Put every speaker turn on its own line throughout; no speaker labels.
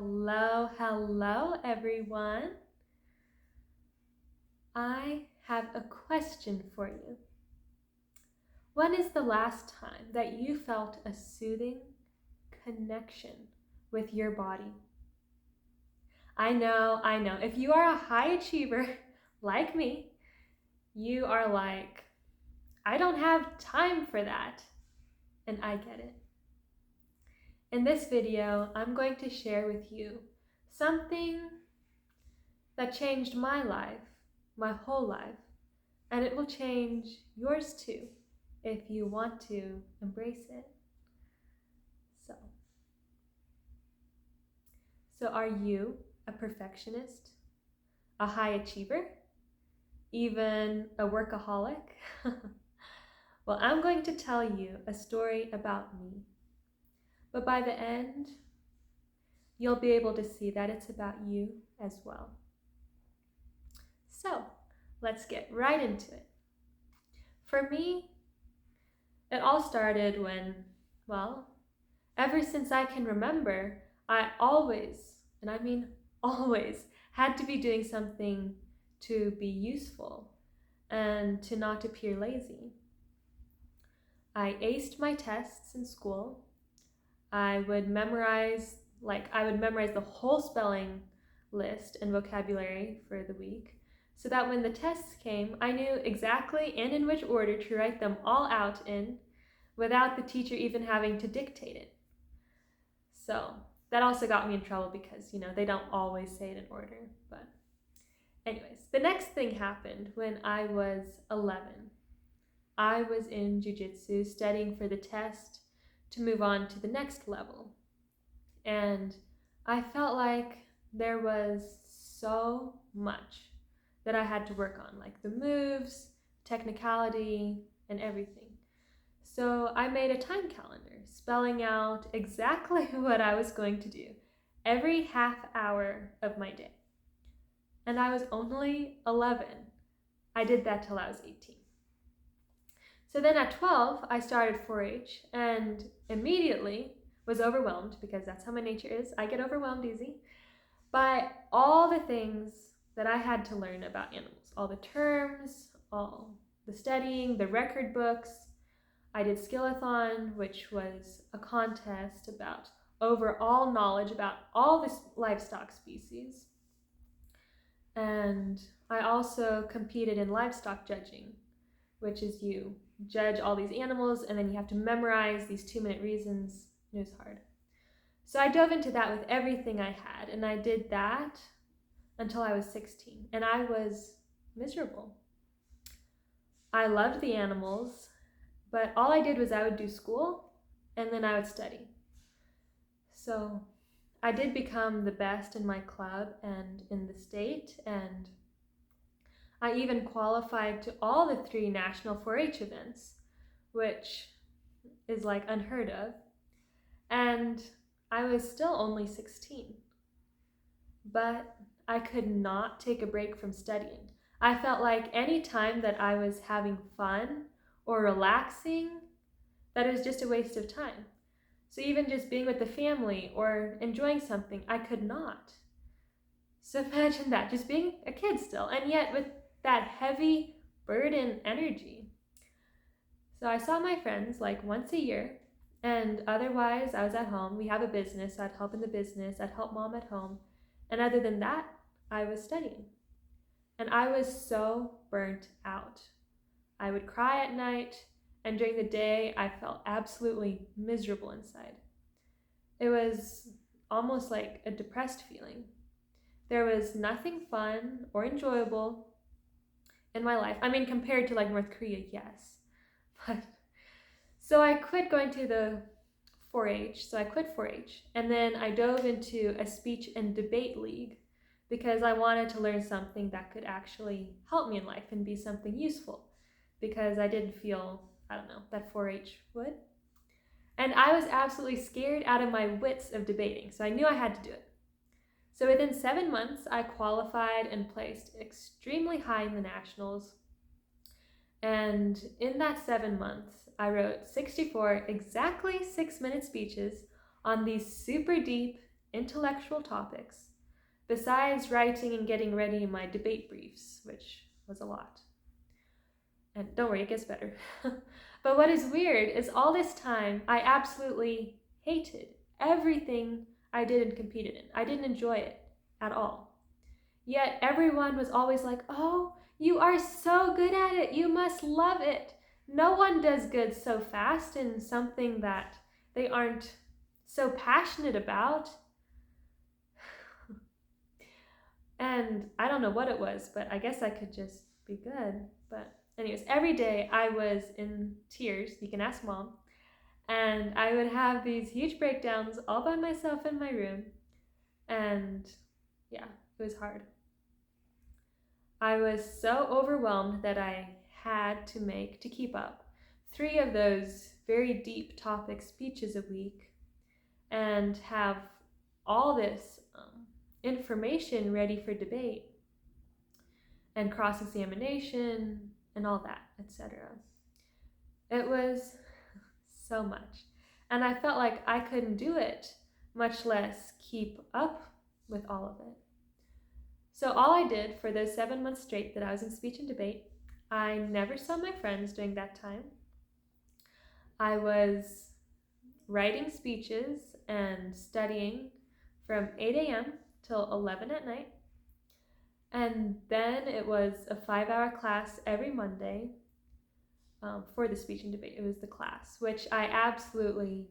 Hello everyone. I have a question for you. When is the last time that you felt a soothing connection with your body? I know. If you are a high achiever like me, you are like, I don't have time for that. And I get it. In this video, I'm going to share with you something that changed my life, my whole life, and it will change yours too if you want to embrace it. So are you a perfectionist, a high achiever, even a workaholic? Well, I'm going to tell you a story about me, but by the end, you'll be able to see that it's about you as well. So let's get right into it. For me, it all started when, ever since I can remember, I always, and I mean always, had to be doing something to be useful and to not appear lazy. I aced my tests in school. I would memorize the whole spelling list and vocabulary for the week, so that when the tests came, I knew exactly and in which order to write them all out in, without the teacher even having to dictate it. So that also got me in trouble because, they don't always say it in order. But anyways, the next thing happened when I was 11. I was in jiu-jitsu studying for the test to move on to the next level. And I felt like there was so much that I had to work on, like the moves, technicality, and everything. So I made a time calendar, spelling out exactly what I was going to do every half hour of my day. And I was only 11. I did that till I was 18. So then at 12, I started 4-H and immediately was overwhelmed, because that's how my nature is. I get overwhelmed easy by all the things that I had to learn about animals, all the terms, all the studying, the record books. I did Skillathon, which was a contest about overall knowledge about all the livestock species. And I also competed in livestock judging, which is you judge all these animals and then you have to memorize these 2-minute reasons. It was hard. So I dove into that with everything I had, and I did that until I was 16, and I was miserable. I loved the animals, but all I did was I would do school and then I would study. So I did become the best in my club and in the state, and I even qualified to all the 3 national 4-H events, which is like unheard of. And I was still only 16. But I could not take a break from studying. I felt like any time that I was having fun or relaxing, that it was just a waste of time. So even just being with the family or enjoying something, I could not. So imagine that, just being a kid still, and yet with that heavy burden energy. So I saw my friends like once a year, and otherwise I was at home. We have a business, so I'd help in the business, I'd help mom at home. And other than that, I was studying. And I was so burnt out. I would cry at night, and during the day, I felt absolutely miserable inside. It was almost like a depressed feeling. There was nothing fun or enjoyable in my life. I mean, compared to like North Korea, yes. But so I quit going to the 4-H. So I quit 4-H, and then I dove into a speech and debate league because I wanted to learn something that could actually help me in life and be something useful, because I didn't feel, that 4-H would. And I was absolutely scared out of my wits of debating, so I knew I had to do it. So within 7 months, I qualified and placed extremely high in the nationals. And in that 7 months, I wrote 64 exactly 6-minute speeches on these super deep intellectual topics, besides writing and getting ready my debate briefs, which was a lot. And don't worry, it gets better. But what is weird is all this time I absolutely hated everything I did and competed in. I didn't enjoy it at all. Yet everyone was always like, "Oh, you are so good at it. You must love it." No one does good so fast in something that they aren't so passionate about. And I don't know what it was, but I guess I could just be good. But anyways, every day I was in tears. You can ask Mom. And I would have these huge breakdowns all by myself in my room. And yeah, it was hard. I was so overwhelmed that I had to keep up 3 of those very deep topic speeches a week and have all this information ready for debate and cross-examination and all that, etc. It was so much. And I felt like I couldn't do it, much less keep up with all of it. So all I did for those 7 months straight that I was in speech and debate, I never saw my friends during that time. I was writing speeches and studying from 8 a.m. till 11 at night. And then it was a 5-hour class every Monday for the speech and debate. It was the class, which I absolutely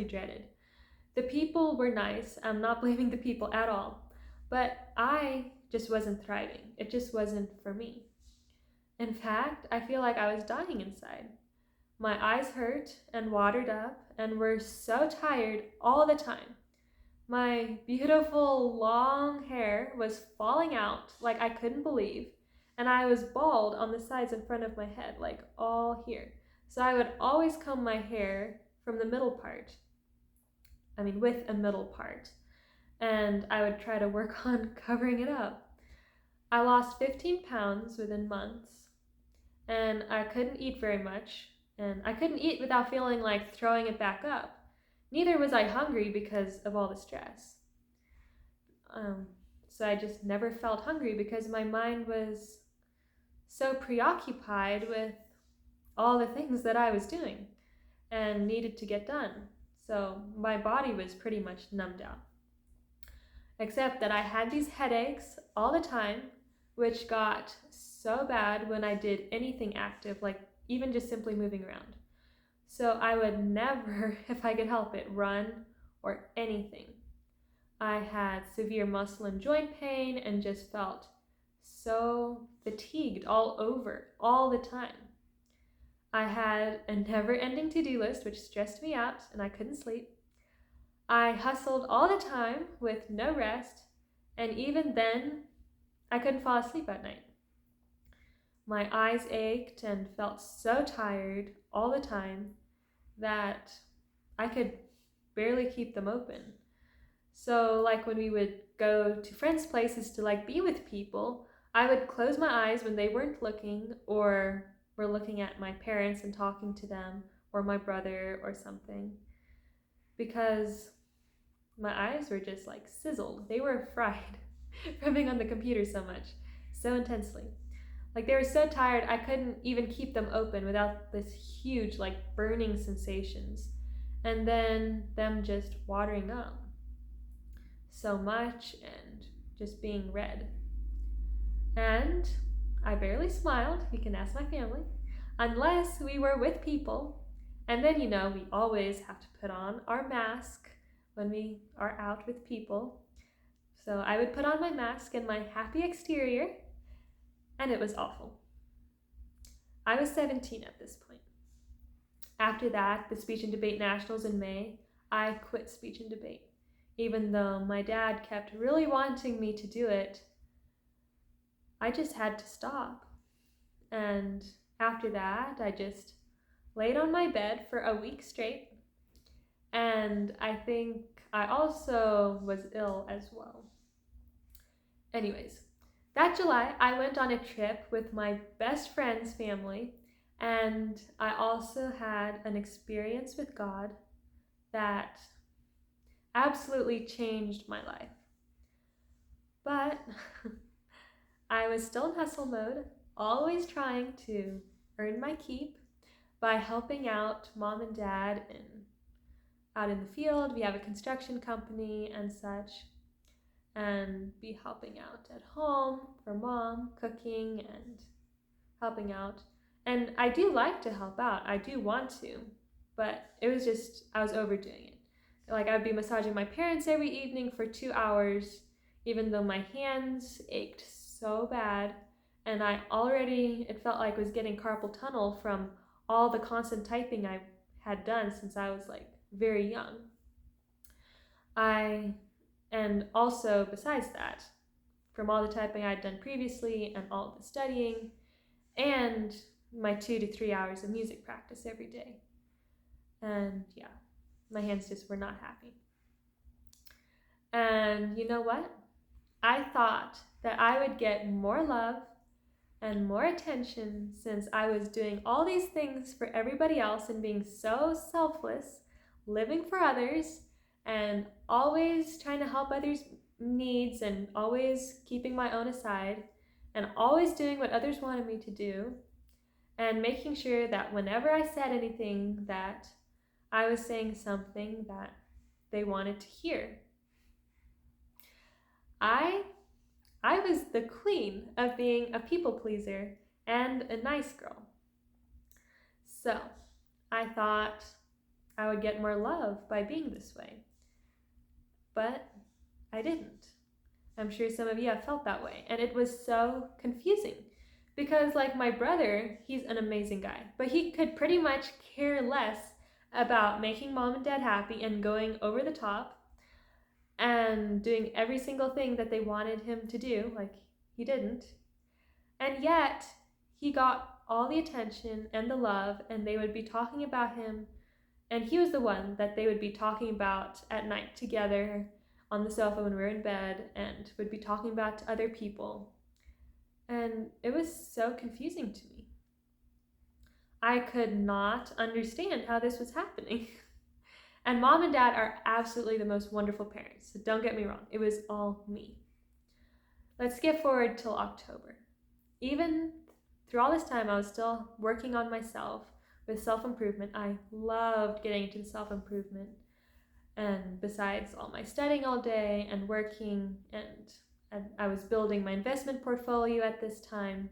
dreaded. The people were nice. I'm not blaming the people at all. But I just wasn't thriving. It just wasn't for me. In fact, I feel like I was dying inside. My eyes hurt and watered up and were so tired all the time. My beautiful long hair was falling out like I couldn't believe, and I was bald on the sides in front of my head, like all here. So I would always comb my hair from the middle part. With a middle part. And I would try to work on covering it up. I lost 15 pounds within months, and I couldn't eat very much, and I couldn't eat without feeling like throwing it back up. Neither was I hungry because of all the stress. So I just never felt hungry because my mind was so preoccupied with all the things that I was doing and needed to get done. So my body was pretty much numbed out. Except that I had these headaches all the time, which got so bad when I did anything active, like even just simply moving around. So I would never, if I could help it, run or anything. I had severe muscle and joint pain and just felt so fatigued all over, all the time. I had a never-ending to-do list, which stressed me out, and I couldn't sleep. I hustled all the time with no rest, and even then, I couldn't fall asleep at night. My eyes ached and felt so tired all the time that I could barely keep them open. So like when we would go to friends' places to be with people, I would close my eyes when they weren't looking or were looking at my parents and talking to them or my brother or something, because my eyes were just sizzled. They were fried from being on the computer so much, so intensely. They were so tired I couldn't even keep them open without this huge burning sensations, and then them just watering up so much and just being red. And I barely smiled, you can ask my family, unless we were with people. And then we always have to put on our mask when we are out with people. So I would put on my mask and my happy exterior, and it was awful. I was 17 at this point. After that, the Speech and Debate Nationals in May, I quit speech and debate. Even though my dad kept really wanting me to do it, I just had to stop. And after that, I just laid on my bed for a week straight. And I think I also was ill as well. Anyways, that July, I went on a trip with my best friend's family, and I also had an experience with God that absolutely changed my life. But I was still in hustle mode, always trying to earn my keep by helping out mom and dad out in the field. We have a construction company and such, and be helping out at home for mom, cooking and helping out. And I do like to help out. I do want to, but it was just, I was overdoing it. Like, I would be massaging my parents every evening for 2 hours, even though my hands ached so bad. And it felt like was getting carpal tunnel from all the constant typing I had done since I was like very young. And also besides that, from all the typing I'd done previously and all the studying, and my 2 to 3 hours of music practice every day. And yeah, my hands just were not happy. And you know what? I thought that I would get more love and more attention since I was doing all these things for everybody else and being so selfless, living for others, and always trying to help others' needs and always keeping my own aside and always doing what others wanted me to do and making sure that whenever I said anything that I was saying something that they wanted to hear. I was the queen of being a people pleaser and a nice girl. So I thought I would get more love by being this way. But I didn't. I'm sure some of you have felt that way. And it was so confusing because, like, my brother, he's an amazing guy, but he could pretty much care less about making mom and dad happy and going over the top and doing every single thing that they wanted him to do. Like, he didn't. And yet, he got all the attention and the love, and they would be talking about him, and he was the one that they would be talking about at night together on the sofa when we were in bed, and would be talking about to other people. And it was so confusing to me. I could not understand how this was happening. And mom and dad are absolutely the most wonderful parents, so don't get me wrong, it was all me. Let's skip forward till October. Even through all this time, I was still working on myself with self-improvement. I loved getting into self-improvement. And besides all my studying all day and working, and I was building my investment portfolio at this time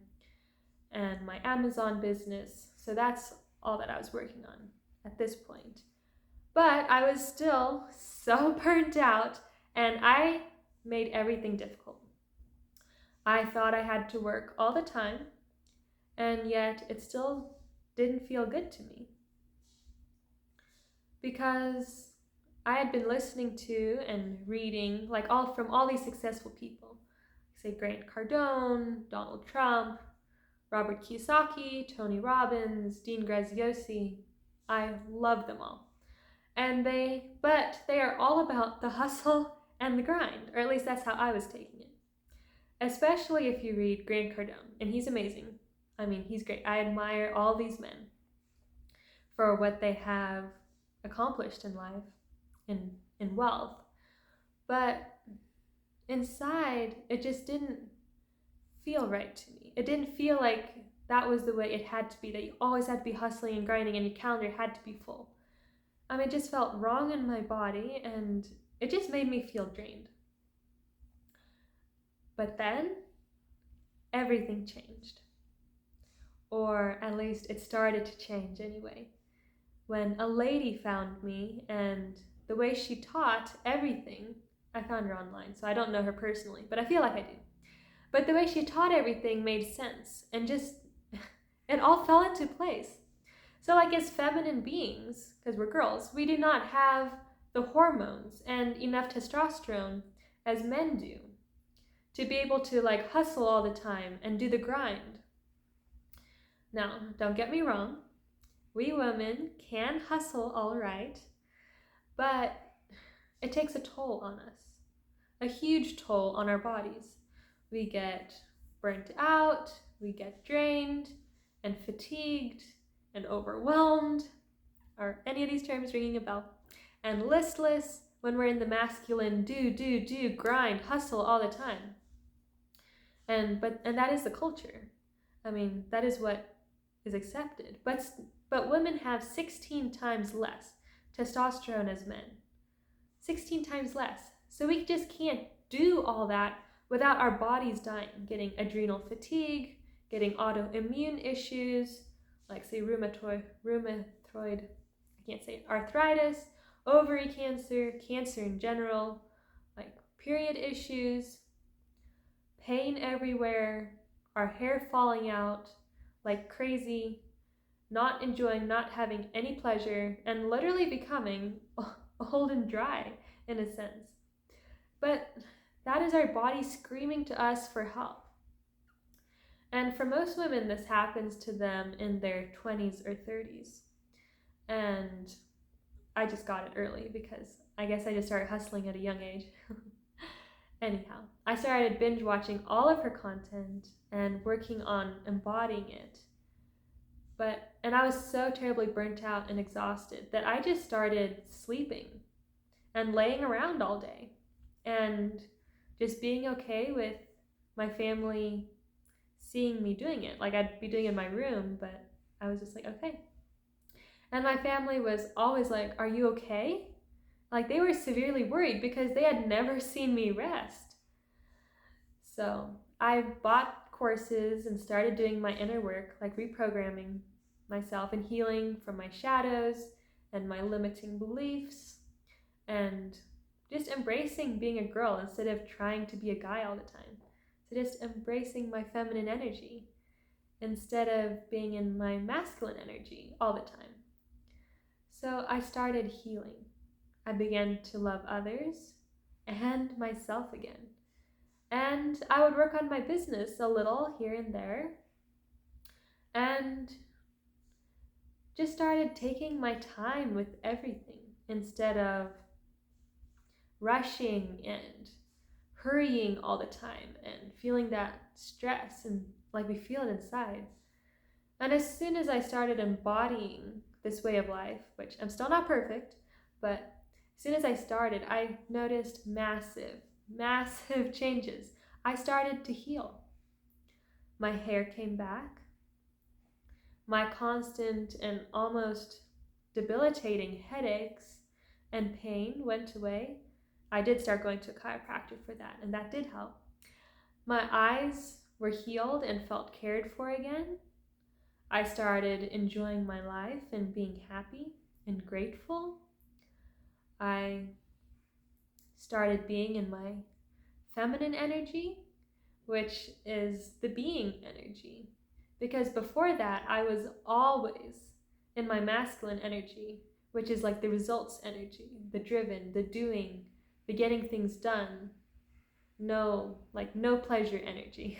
and my Amazon business. So that's all that I was working on at this point. But I was still so burnt out, and I made everything difficult. I thought I had to work all the time, and yet it still didn't feel good to me. Because I had been listening to and reading from all these successful people. Say Grant Cardone, Donald Trump, Robert Kiyosaki, Tony Robbins, Dean Graziosi. I love them all. But they are all about the hustle and the grind, or at least that's how I was taking it. Especially if you read Grant Cardone, and he's amazing. I mean, he's great. I admire all these men for what they have accomplished in life, in wealth. But inside, it just didn't feel right to me. It didn't feel like that was the way it had to be, that you always had to be hustling and grinding and your calendar had to be full. It just felt wrong in my body, and it just made me feel drained. But then, everything changed. Or at least it started to change anyway. When a lady found me, and the way she taught everything, I found her online, so I don't know her personally, but I feel like I do. But the way she taught everything made sense, and just, it all fell into place. So like as feminine beings, because we're girls, we do not have the hormones and enough testosterone as men do to be able to hustle all the time and do the grind. Now, don't get me wrong, we women can hustle all right, but it takes a toll on us, a huge toll on our bodies. We get burnt out, we get drained and fatigued and overwhelmed, are any of these terms ringing a bell? And listless, when we're in the masculine do, grind, hustle all the time. And that is the culture. I mean, that is what is accepted. But women have 16 times less testosterone as men. 16 times less. So we just can't do all that without our bodies dying, getting adrenal fatigue, getting autoimmune issues, like say rheumatoid, I can't say it, arthritis, ovary cancer, cancer in general, like period issues, pain everywhere, our hair falling out like crazy, not enjoying, not having any pleasure, and literally becoming old and dry in a sense. But that is our body screaming to us for help. And for most women, this happens to them in their 20s or 30s. And I just got it early because I guess I just started hustling at a young age. Anyhow, I started binge watching all of her content and working on embodying it. And I was so terribly burnt out and exhausted that I just started sleeping and laying around all day and just being okay with my family seeing me doing it. Like I'd be doing it in my room, but I was just like, okay. And my family was always like, are you okay? Like they were severely worried because they had never seen me rest. So I bought courses and started doing my inner work, like reprogramming myself and healing from my shadows and my limiting beliefs, and just embracing being a girl instead of trying to be a guy all the time. So just embracing my feminine energy instead of being in my masculine energy all the time. So I started healing. I began to love others and myself again. And I would work on my business a little here and there, and just started taking my time with everything instead of rushing and hurrying all the time and feeling that stress and like we feel it inside. And as soon as I started embodying this way of life, which I'm still not perfect, but as soon as I started, I noticed massive changes. I started to heal. My hair came back. My constant and almost debilitating headaches and pain went away. I did start going to a chiropractor for that, and that did help. My eyes were healed and felt cared for again. I started enjoying my life and being happy and grateful. I started being in my feminine energy, which is the being energy. Because before that, I was always in my masculine energy, which is like the results energy, the driven, the doing, the getting things done. No pleasure energy.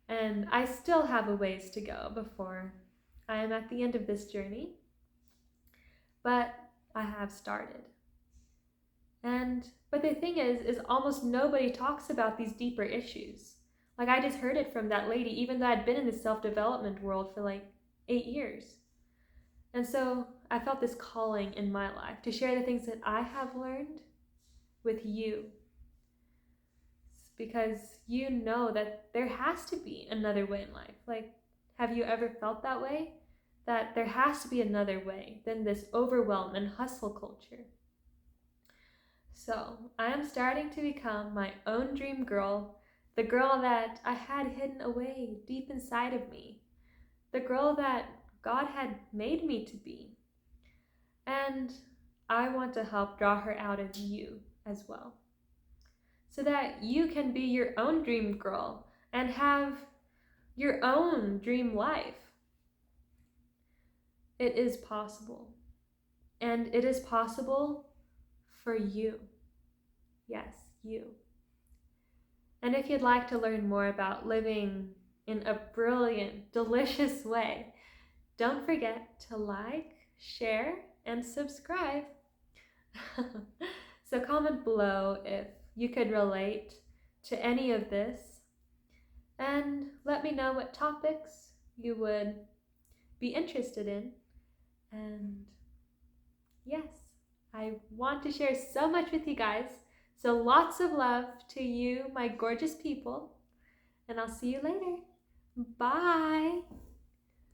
And I still have a ways to go before I am at the end of this journey. But I have started. But the thing is almost nobody talks about these deeper issues. Like I just heard it from that lady, even though I'd been in the self-development world for like 8 years. And so I felt this calling in my life to share the things that I have learned with you. Because you know that there has to be another way in life. Like, have you ever felt that way? That there has to be another way than this overwhelm and hustle culture. So I am starting to become my own dream girl, the girl that I had hidden away deep inside of me, the girl that God had made me to be. And I want to help draw her out of you as well, so that you can be your own dream girl and have your own dream life. It is possible. And it is possible for you. Yes, you. And if you'd like to learn more about living in a brilliant, delicious way, don't forget to like, share, and subscribe. So comment below if you could relate to any of this, and let me know what topics you would be interested in. And yes, I want to share so much with you guys. So lots of love to you, my gorgeous people, and I'll see you later. Bye.